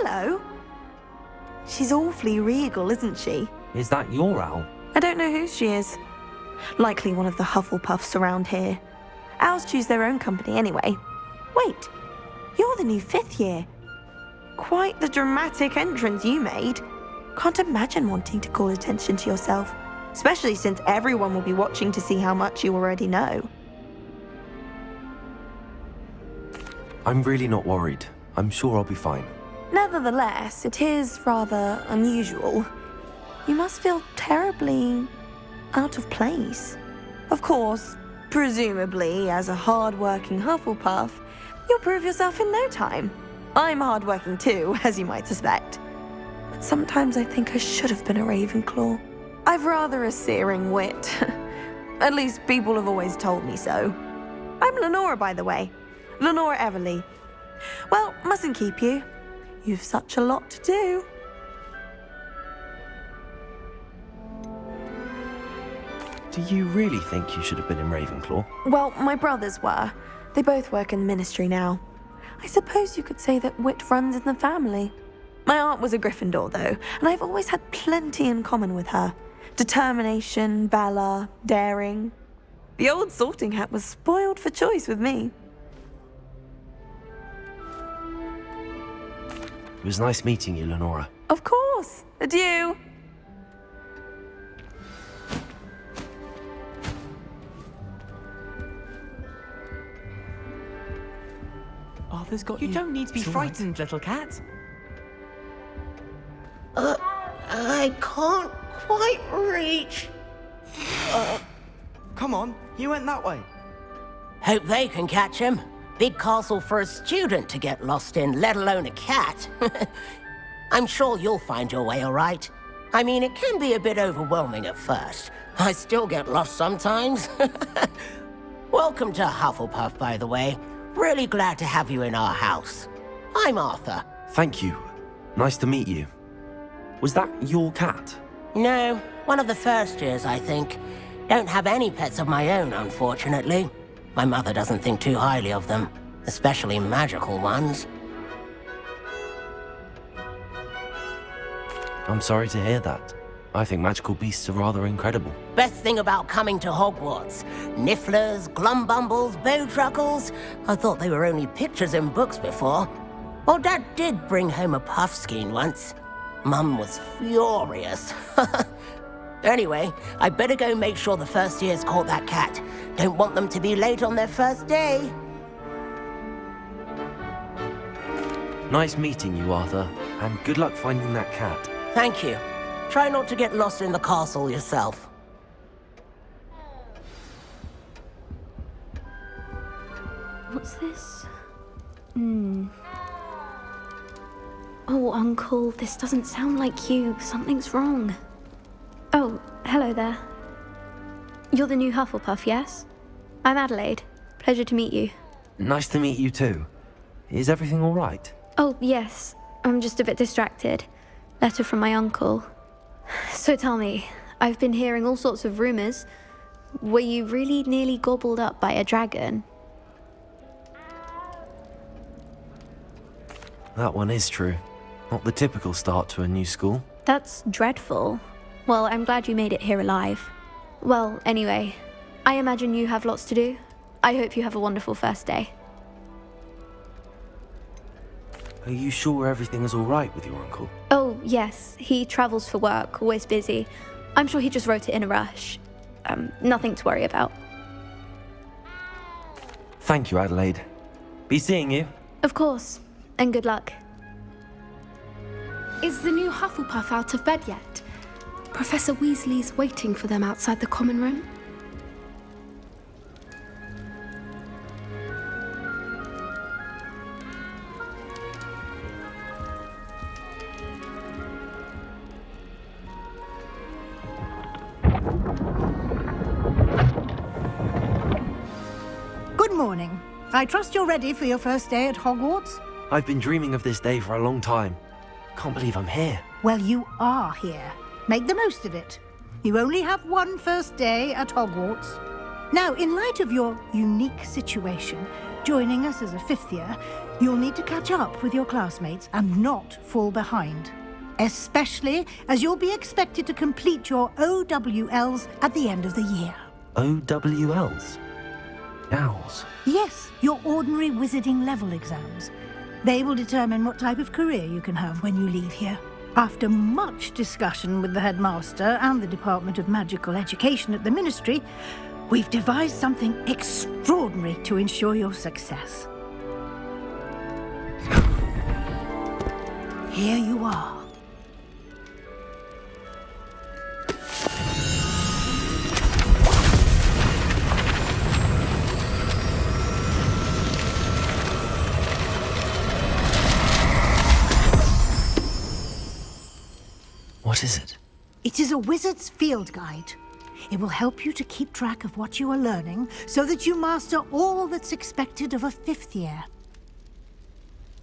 hello. She's awfully regal, isn't she? Is that your owl? I don't know who she is. Likely one of the Hufflepuffs around here. Owls choose their own company anyway. Wait, you're the new 5th year. Quite the dramatic entrance you made. Can't imagine wanting to call attention to yourself, especially since everyone will be watching to see how much you already know. I'm really not worried. I'm sure I'll be fine. Nevertheless, it is rather unusual. You must feel terribly out of place. Of course, presumably, as a hard-working Hufflepuff, you'll prove yourself in no time. I'm hard-working too, as you might suspect. But sometimes I think I should have been a Ravenclaw. I've rather a searing wit. At least people have always told me so. I'm Lenora, by the way. Lenora Everly. Well, mustn't keep you. You've such a lot to do. Do you really think you should have been in Ravenclaw? Well, my brothers were. They both work in the ministry now. I suppose you could say that wit runs in the family. My aunt was a Gryffindor, though, and I've always had plenty in common with her. Determination, valor, daring. The old sorting hat was spoiled for choice with me. It was nice meeting you, Lenora. Of course. Adieu. Arthur's got You don't need to be frightened, little cat. I can't quite reach. Come on, you went that way. Hope they can catch him. Big castle for a student to get lost in, let alone a cat. I'm sure you'll find your way all right. I mean, it can be a bit overwhelming at first. I still get lost sometimes. Welcome to Hufflepuff, by the way. Really glad to have you in our house. I'm Arthur. Thank you. Nice to meet you. Was that your cat? No, one of the first years, I think. Don't have any pets of my own, unfortunately. My mother doesn't think too highly of them, especially magical ones. I'm sorry to hear that. I think magical beasts are rather incredible. Best thing about coming to Hogwarts. Nifflers, glumbumbles, bowtruckles. I thought they were only pictures in books before. Well, Dad did bring home a puffskein once. Mum was furious. Anyway, I better go make sure the first years caught that cat. Don't want them to be late on their first day. Nice meeting you, Arthur, and good luck finding that cat. Thank you. Try not to get lost in the castle yourself. What's this? Oh, Uncle, this doesn't sound like you. Something's wrong. Oh, hello there. You're the new Hufflepuff, yes? I'm Adelaide. Pleasure to meet you. Nice to meet you too. Is everything all right? Oh, yes. I'm just a bit distracted. Letter from my uncle. So tell me, I've been hearing all sorts of rumors. Were you really nearly gobbled up by a dragon? That one is true. Not the typical start to a new school. That's dreadful. Well, I'm glad you made it here alive. Well, anyway, I imagine you have lots to do. I hope you have a wonderful first day. Are you sure everything is all right with your uncle? Oh, yes. He travels for work, always busy. I'm sure he just wrote it in a rush. Nothing to worry about. Thank you, Adelaide. Be seeing you. Of course. And good luck. Is the new Hufflepuff out of bed yet? Professor Weasley's waiting for them outside the common room. Good morning. I trust you're ready for your first day at Hogwarts? I've been dreaming of this day for a long time. Can't believe I'm here. Well, you are here. Make the most of it. You only have one first day at Hogwarts. Now, in light of your unique situation, joining us as a 5th year, you'll need to catch up with your classmates and not fall behind. Especially as you'll be expected to complete your OWLs at the end of the year. OWLs? Owls? Yes, your ordinary wizarding level exams. They will determine what type of career you can have when you leave here. After much discussion with the headmaster and the Department of Magical Education at the Ministry, we've devised something extraordinary to ensure your success. Here you are. What is it? It is a wizard's field guide. It will help you to keep track of what you are learning so that you master all that's expected of a 5th year.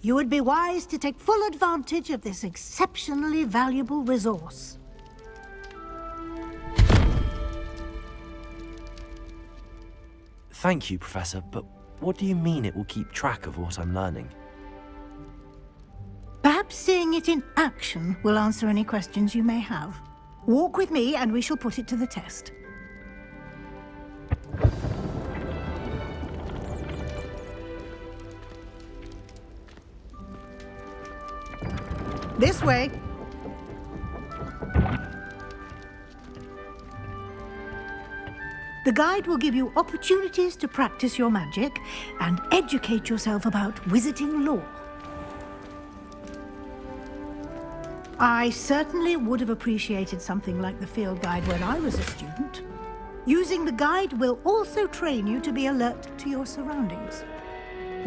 You would be wise to take full advantage of this exceptionally valuable resource. Thank you, Professor, but what do you mean it will keep track of what I'm learning? Perhaps seeing it in action will answer any questions you may have. Walk with me and we shall put it to the test. This way. The guide will give you opportunities to practice your magic and educate yourself about wizarding lore. I certainly would have appreciated something like the field guide when I was a student. Using the guide will also train you to be alert to your surroundings.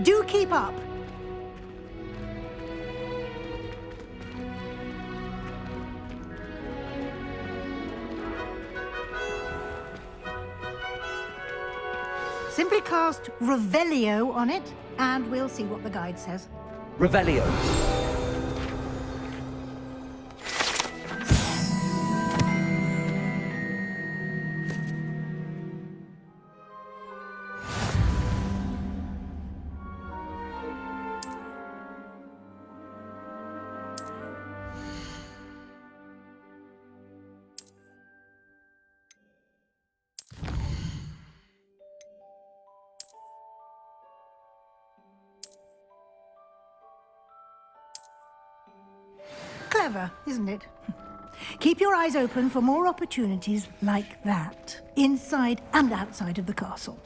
Do keep up! Simply cast Revelio on it, and we'll see what the guide says. Revelio. Clever, isn't it? Keep your eyes open for more opportunities like that, inside and outside of the castle.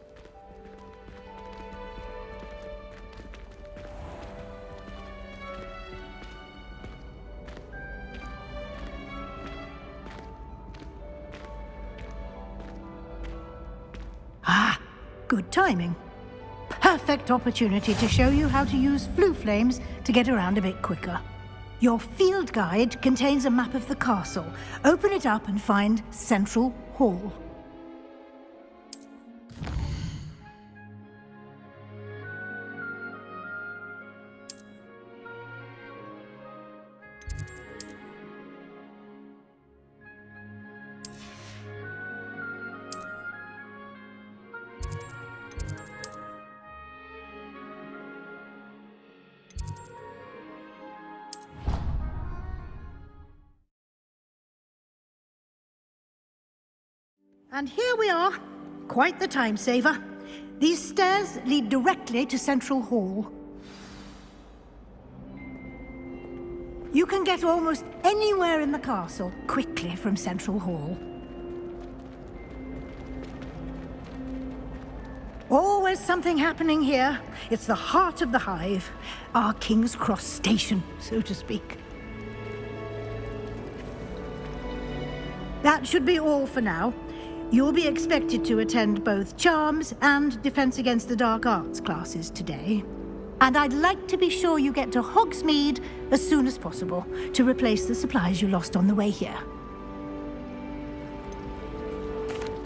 Ah, good timing. Perfect opportunity to show you how to use flue flames to get around a bit quicker. Your field guide contains a map of the castle. Open it up and find Central Hall. And here we are. Quite the time saver. These stairs lead directly to Central Hall. You can get almost anywhere in the castle quickly from Central Hall. Always something happening here. It's the heart of the hive. Our King's Cross station, so to speak. That should be all for now. You'll be expected to attend both Charms and Defense Against the Dark Arts classes today. And I'd like to be sure you get to Hogsmeade as soon as possible to replace the supplies you lost on the way here.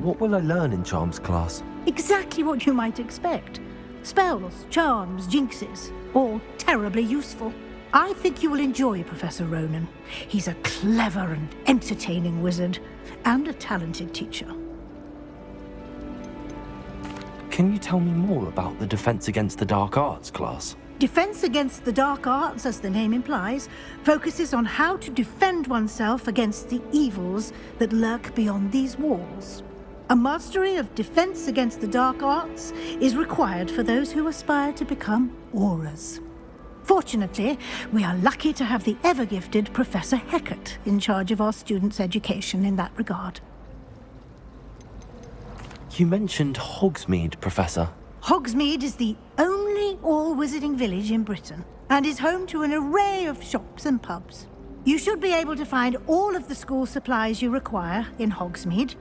What will I learn in Charms class? Exactly what you might expect. Spells, charms, jinxes, all terribly useful. I think you will enjoy Professor Ronan. He's a clever and entertaining wizard, and a talented teacher. can you tell me more about the Defense Against the Dark Arts class? Defense Against the Dark Arts, as the name implies, focuses on how to defend oneself against the evils that lurk beyond these walls. A mastery of Defense Against the Dark Arts is required for those who aspire to become Aurors. Fortunately, we are lucky to have the ever-gifted Professor Hecat in charge of our students' education in that regard. You mentioned Hogsmeade, Professor. Hogsmeade is the only all-wizarding village in Britain and is home to an array of shops and pubs. You should be able to find all of the school supplies you require in Hogsmeade.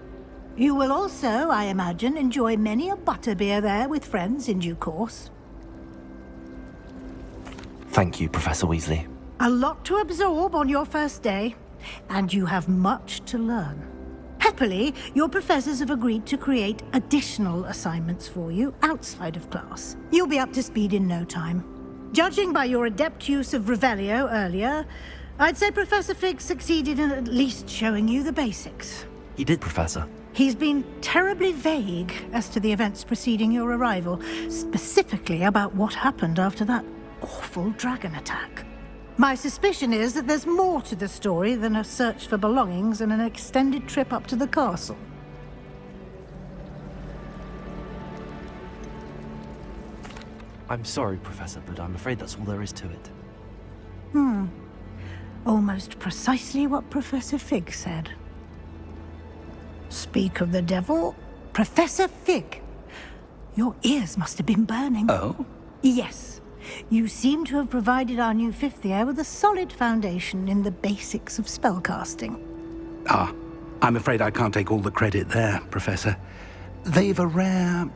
You will also, I imagine, enjoy many a butterbeer there with friends in due course. Thank you, Professor Weasley. A lot to absorb on your first day, and you have much to learn. Happily, your professors have agreed to create additional assignments for you outside of class. You'll be up to speed in no time. Judging by your adept use of Revelio earlier, I'd say Professor Fig succeeded in at least showing you the basics. He did, Professor. He's been terribly vague as to the events preceding your arrival, specifically about what happened after that awful dragon attack. My suspicion is that there's more to the story than a search for belongings and an extended trip up to the castle. I'm sorry, Professor, but I'm afraid that's all there is to it. Almost precisely what Professor Fig said. Speak of the devil, Professor Fig. Your ears must have been burning. Oh? Yes. You seem to have provided our new fifth year with a solid foundation in the basics of spellcasting. Ah, I'm afraid I can't take all the credit there, Professor. They've a rare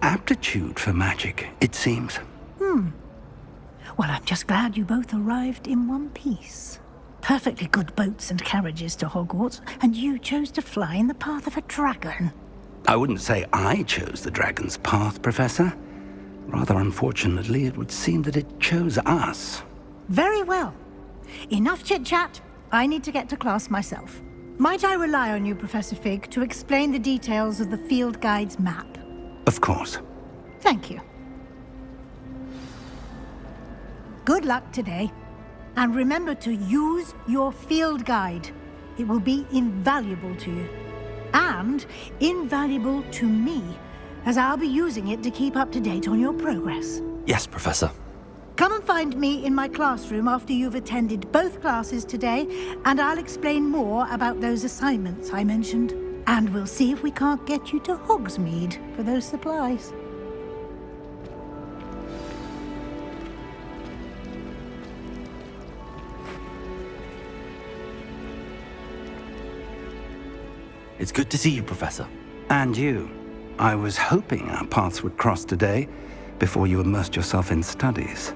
aptitude for magic, it seems. Well, I'm just glad you both arrived in one piece. Perfectly good boats and carriages to Hogwarts, and you chose to fly in the path of a dragon. I wouldn't say I chose the dragon's path, Professor. Rather unfortunately, it would seem that it chose us. Very well. Enough chit-chat. I need to get to class myself. Might I rely on you, Professor Fig, to explain the details of the field guide's map? Of course. Thank you. Good luck today. And remember to use your field guide. It will be invaluable to you. And invaluable to me, as I'll be using it to keep up to date on your progress. Yes, Professor. Come and find me in my classroom after you've attended both classes today, and I'll explain more about those assignments I mentioned. And we'll see if we can't get you to Hogsmeade for those supplies. It's good to see you, Professor. And you. I was hoping our paths would cross today, before you immersed yourself in studies.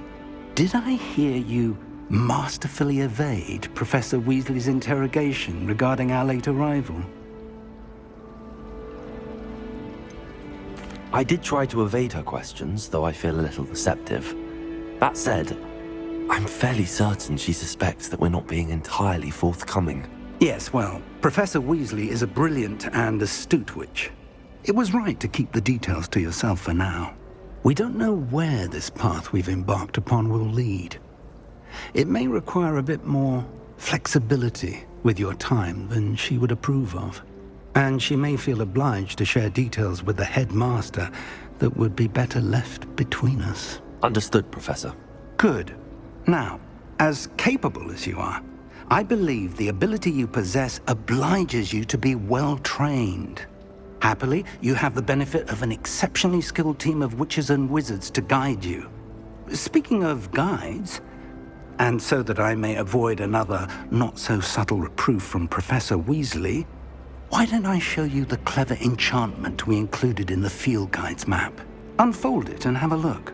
Did I hear you masterfully evade Professor Weasley's interrogation regarding our late arrival? I did try to evade her questions, though I feel a little deceptive. That said, I'm fairly certain she suspects that we're not being entirely forthcoming. Yes, well, Professor Weasley is a brilliant and astute witch. It was right to keep the details to yourself for now. We don't know where this path we've embarked upon will lead. It may require a bit more flexibility with your time than she would approve of. And she may feel obliged to share details with the headmaster that would be better left between us. Understood, Professor. Good. Now, as capable as you are, I believe the ability you possess obliges you to be well-trained. Happily, you have the benefit of an exceptionally skilled team of witches and wizards to guide you. Speaking of guides, and so that I may avoid another not-so-subtle reproof from Professor Weasley, why don't I show you the clever enchantment we included in the field guide's map? Unfold it and have a look.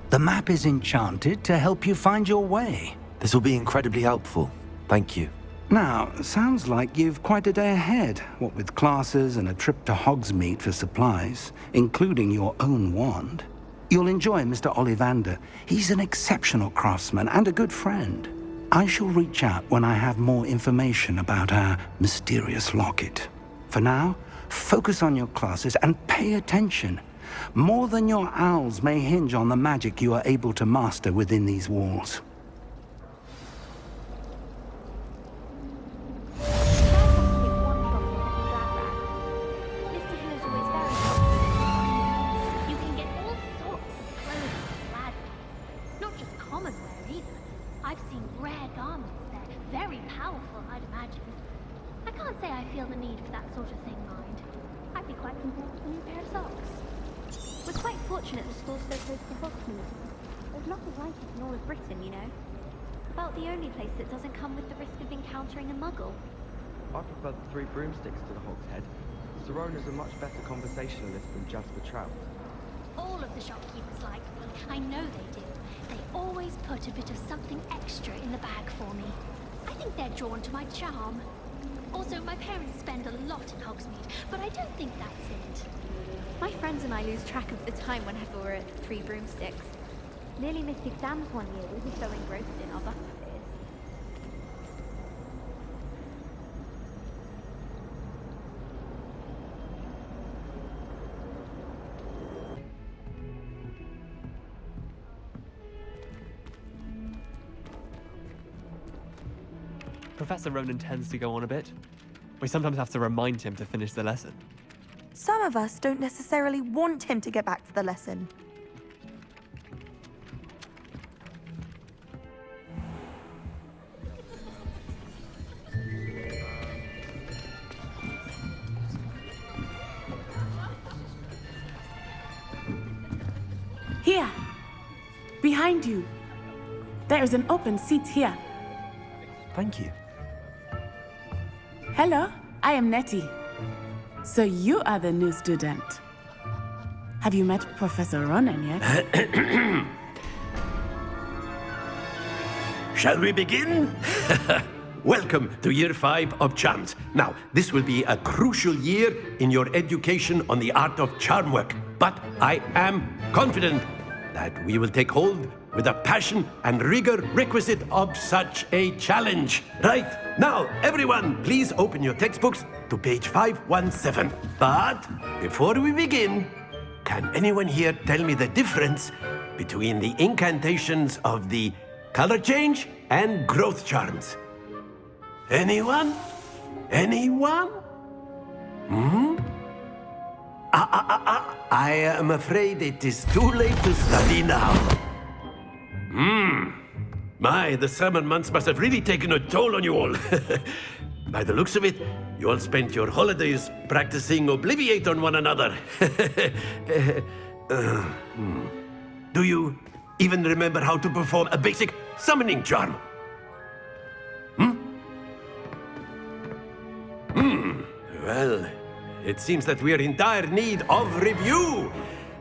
The map is enchanted to help you find your way. This will be incredibly helpful. Thank you. Now, sounds like you've quite a day ahead, what with classes and a trip to Hogsmeade for supplies, including your own wand. You'll enjoy Mr. Ollivander. He's an exceptional craftsman and a good friend. I shall reach out when I have more information about our mysterious locket. For now, focus on your classes and pay attention. More than your owls may hinge on the magic you are able to master within these walls. That doesn't come with the risk of encountering a muggle. I prefer the Three Broomsticks to the Hog's Head. Sirona's a much better conversationalist than Jasper Trout. All of the shopkeepers like me. I know they do. They always put a bit of something extra in the bag for me. I think they're drawn to my charm. Also, my parents spend a lot in Hogsmeade, but I don't think that's it. My friends and I lose track of the time whenever we're at Three Broomsticks. Nearly missed exams one year. We were so engrossed in our buses. Professor Ronan tends to go on a bit. We sometimes have to remind him to finish the lesson. Some of us don't necessarily want him to get back to the lesson. Here! Behind you! There is an open seat here. Thank you. Hello, I am Nettie. So you are the new student. Have you met Professor Ronan yet? Shall we begin? Welcome to Year 5 of Charms. Now, this will be a crucial year in your education on the art of charm work, but I am confident that we will take hold with the passion and rigor requisite of such a challenge. Right, now, everyone, please open your textbooks to page 517. But before we begin, can anyone here tell me the difference between the incantations of the color change and growth charms? Anyone? Anyone? I am afraid it is too late to study now. My, the summer months must have really taken a toll on you all. By the looks of it, you all spent your holidays practicing Obliviate on one another. Do you even remember how to perform a basic summoning charm? Well, it seems that we are in dire need of review.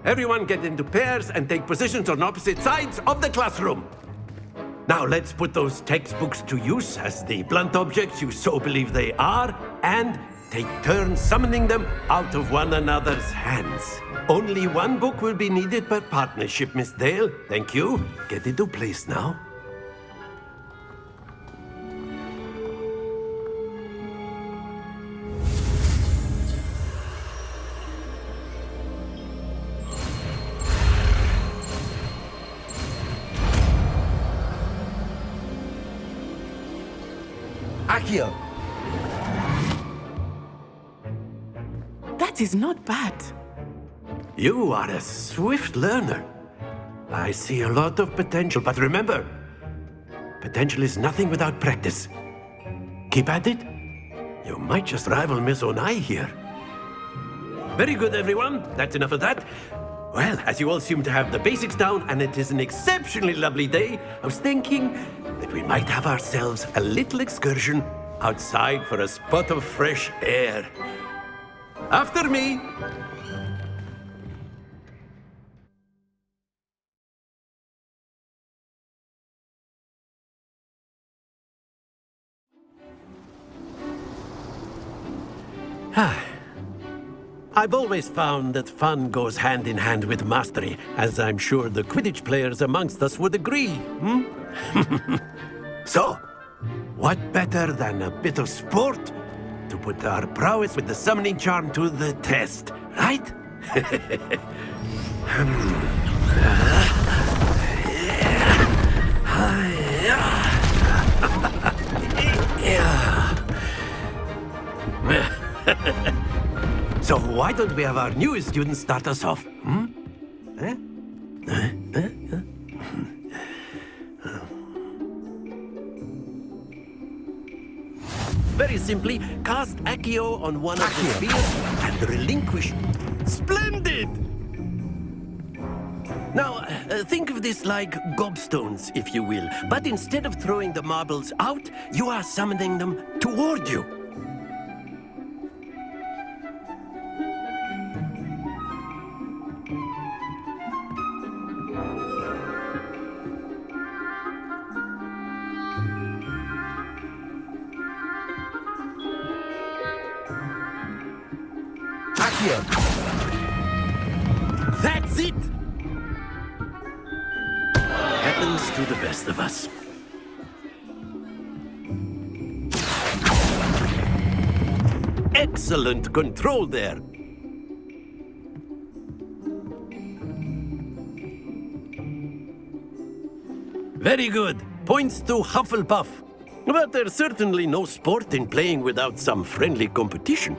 Everyone get into pairs and take positions on opposite sides of the classroom. Now let's put those textbooks to use as the blunt objects you so believe they are, and take turns summoning them out of one another's hands. Only one book will be needed per partnership, Miss Dale. Thank you. Get into place now. Accio! That is not bad. You are a swift learner. I see a lot of potential, but remember, potential is nothing without practice. Keep at it. You might just rival Miss Onai here. Very good, everyone. That's enough of that. Well, as you all seem to have the basics down, and it is an exceptionally lovely day, I was thinking that we might have ourselves a little excursion outside for a spot of fresh air. After me. I've always found that fun goes hand in hand with mastery, as I'm sure the Quidditch players amongst us would agree, So, what better than a bit of sport to put our prowess with the summoning charm to the test, right? So why don't we have our newest student start us off? Very simply, cast Accio on one of the spheres and relinquish. Splendid! Now, think of this like gobstones, if you will. But instead of throwing the marbles out, you are summoning them toward you. That's it! Happens to the best of us. Excellent control there. Very good. Points to Hufflepuff. But there's certainly no sport in playing without some friendly competition.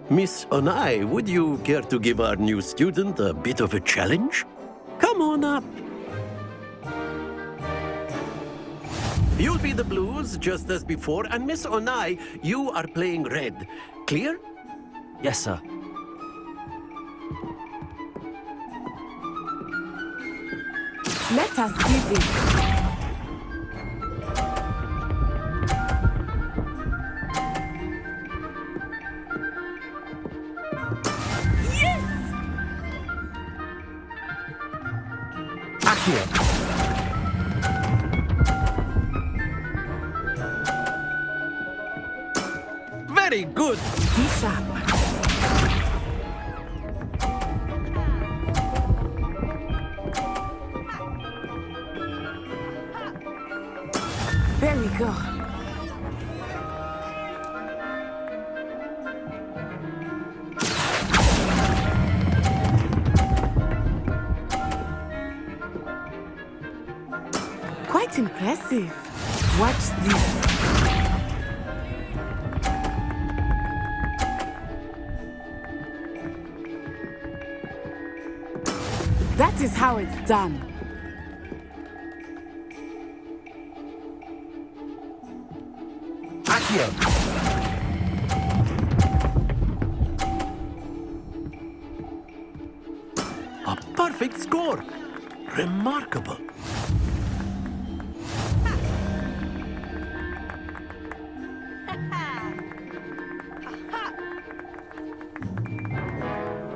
Miss Onai, would you care to give our new student a bit of a challenge? Come on up. You'll be the blues, just as before, and Miss Onai, you are playing red. Clear? Yes, sir. Let us see this. Very good. Be sharp. There we go. Quite impressive. Watch this. That is how it's done. Accio. A perfect score. Remarkable.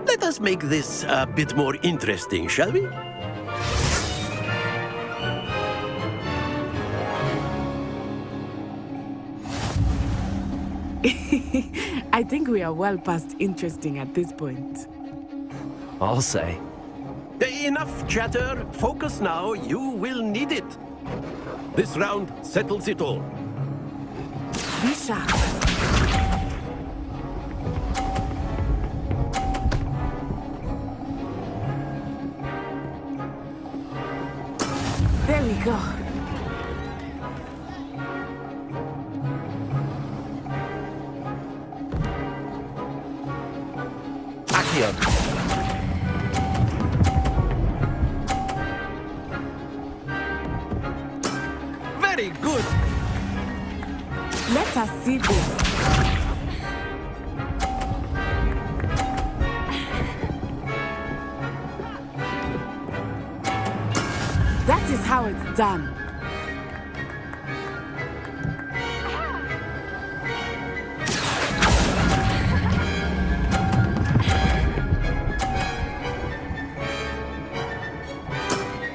Let us make this a bit more interesting, shall we? I think we are well past interesting at this point. I'll say. Enough chatter. Focus now. You will need it. This round settles it all. Be sharp. There we go. Accio. Very good. Let us see this. That is how it's done.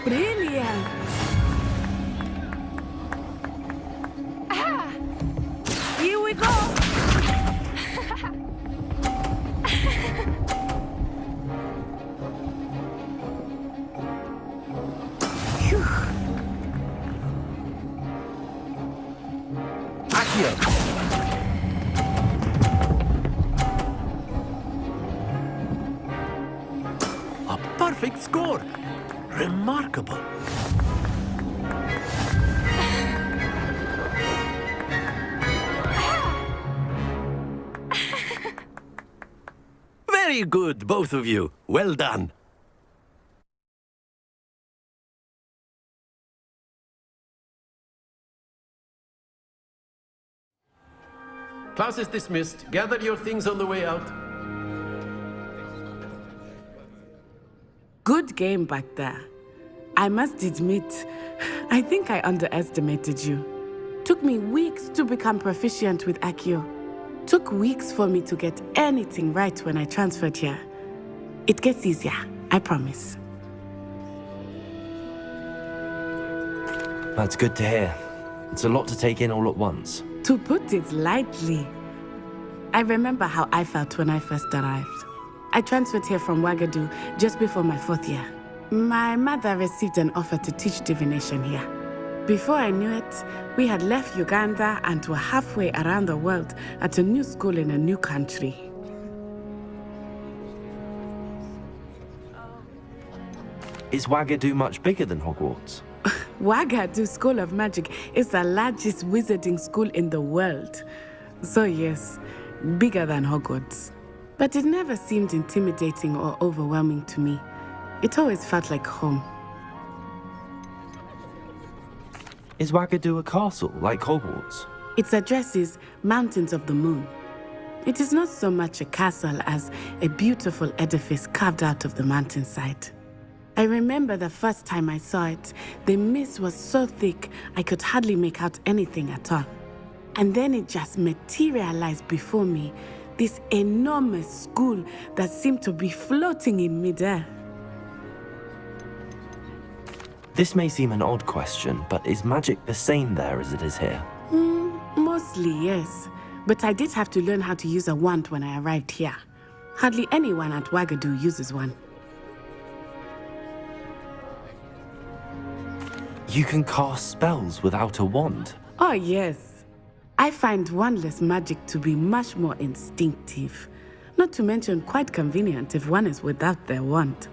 Brilliant. Here we go! perfect score. Remarkable. Very good, both of you. Well done. Class is dismissed. Gather your things on the way out. Good game back there. I must admit, I think I underestimated you. Took me weeks to become proficient with Accio. Took weeks for me to get anything right when I transferred here. It gets easier, I promise. That's good to hear. It's a lot to take in all at once. To put it lightly, I remember how I felt when I first arrived. I transferred here from Ouagadougou just before my 4th year. My mother received an offer to teach divination here. Before I knew it, we had left Uganda and were halfway around the world at a new school in a new country. Is Ouagadougou much bigger than Hogwarts? Ouagadougou School of Magic is the largest wizarding school in the world. So yes, bigger than Hogwarts. But it never seemed intimidating or overwhelming to me. It always felt like home. Is Ouagadougou a castle, like Hogwarts? Its address is Mountains of the Moon. It is not so much a castle as a beautiful edifice carved out of the mountainside. I remember the first time I saw it, the mist was so thick I could hardly make out anything at all. And then it just materialized before me, this enormous school that seemed to be floating in midair. This may seem an odd question, but is magic the same there as it is here? Mostly, yes. But I did have to learn how to use a wand when I arrived here. Hardly anyone at Ouagadougou uses one. You can cast spells without a wand? Oh, yes. I find wandless magic to be much more instinctive. Not to mention quite convenient if one is without their wand.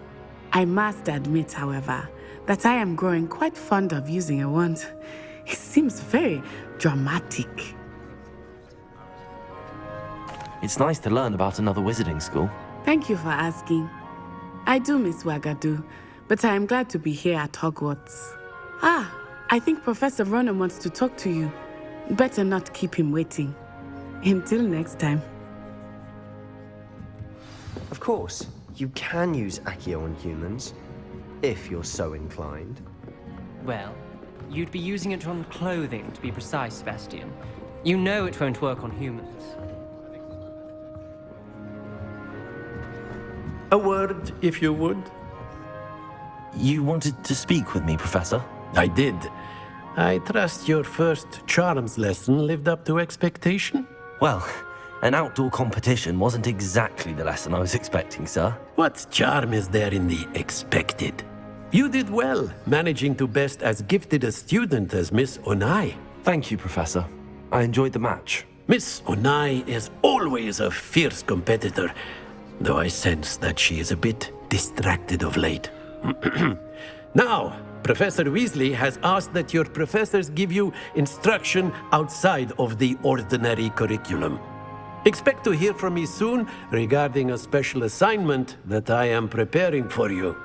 I must admit, however, that I am growing quite fond of using a wand. It seems very dramatic. It's nice to learn about another wizarding school. Thank you for asking. I do miss Ouagadougou, but I am glad to be here at Hogwarts. Ah, I think Professor Ronan wants to talk to you. Better not keep him waiting. Until next time. Of course, you can use Accio on humans, if you're so inclined. Well, you'd be using it on clothing, to be precise, Sebastian. You know it won't work on humans. A word, if you would. You wanted to speak with me, Professor? I did. I trust your first charms lesson lived up to expectation? Well, an outdoor competition wasn't exactly the lesson I was expecting, sir. What charm is there in the expected? You did well, managing to best as gifted a student as Miss Onai. Thank you, Professor. I enjoyed the match. Miss Onai is always a fierce competitor, though I sense that she is a bit distracted of late. Now, Professor Weasley has asked that your professors give you instruction outside of the ordinary curriculum. Expect to hear from me soon regarding a special assignment that I am preparing for you.